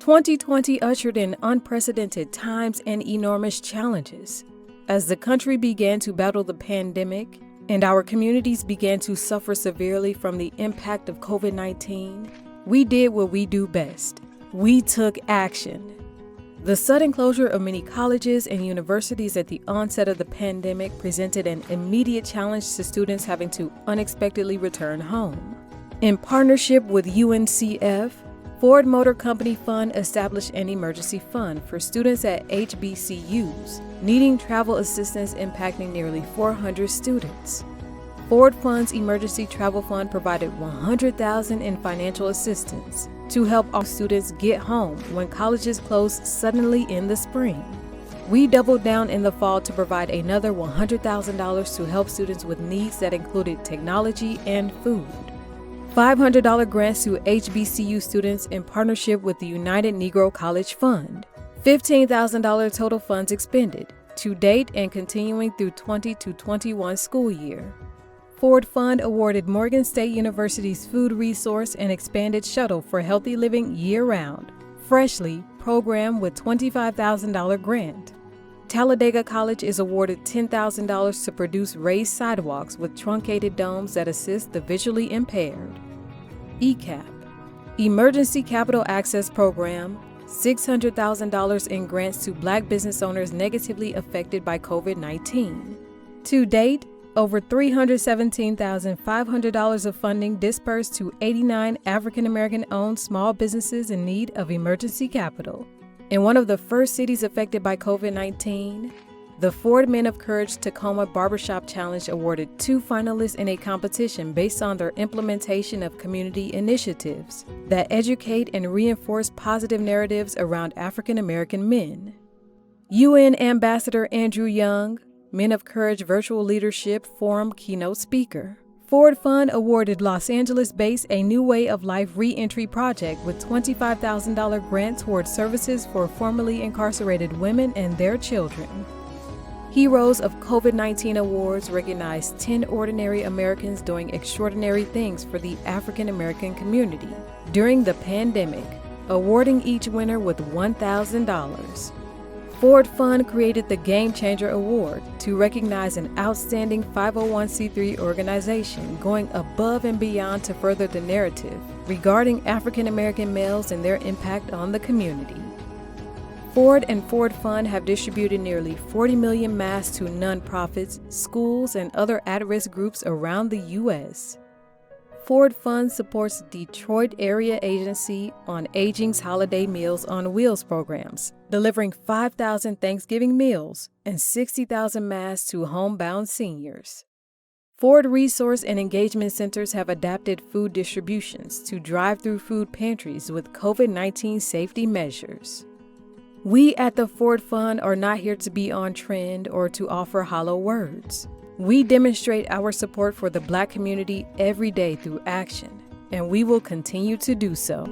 2020 ushered in unprecedented times and enormous challenges. As the country began to battle the pandemic and our communities began to suffer severely from the impact of COVID-19, we did what we do best. We took action. The sudden closure of many colleges and universities at the onset of the pandemic presented an immediate challenge to students having to unexpectedly return home. In partnership with UNCF, Ford Motor Company Fund established an emergency fund for students at HBCUs needing travel assistance impacting nearly 400 students. Ford Fund's Emergency Travel Fund provided $100,000 in financial assistance to help our students get home when colleges closed suddenly in the spring. We doubled down in the fall to provide another $100,000 to help students with needs that included technology and food. $500 grants to HBCU students in partnership with the United Negro College Fund. $15,000 total funds expended to date and continuing through 2021 school year. Ford Fund awarded Morgan State University's Food Resource and Expanded Shuttle for Healthy Living Year-Round, Freshly program with $25,000 grant. Talladega College is awarded $10,000 to produce raised sidewalks with truncated domes that assist the visually impaired. ECAP, Emergency Capital Access Program, $600,000 in grants to Black business owners negatively affected by COVID-19. To date, over $317,500 of funding dispersed to 89 African American-owned small businesses in need of emergency capital. In one of the first cities affected by COVID-19, the Ford Men of Courage Tacoma Barbershop Challenge awarded 2 finalists in a competition based on their implementation of community initiatives that educate and reinforce positive narratives around African American men. UN Ambassador Andrew Young, Men of Courage Virtual Leadership Forum keynote speaker. Ford Fund awarded Los Angeles-based A New Way of Life Reentry Project with $25,000 grant towards services for formerly incarcerated women and their children. Heroes of COVID-19 Awards recognized 10 ordinary Americans doing extraordinary things for the African American community during the pandemic, awarding each winner with $1,000. Ford Fund created the Game Changer Award to recognize an outstanding 501c3 organization going above and beyond to further the narrative regarding African American males and their impact on the community. Ford and Ford Fund have distributed nearly 40 million masks to nonprofits, schools, and other at-risk groups around the U.S. Ford Fund supports Detroit Area Agency on Aging's Holiday Meals on Wheels programs, delivering 5,000 Thanksgiving meals and 60,000 masks to homebound seniors. Ford Resource and Engagement Centers have adapted food distributions to drive-through food pantries with COVID-19 safety measures. We at the Ford Fund are not here to be on trend or to offer hollow words. We demonstrate our support for the Black community every day through action, and we will continue to do so.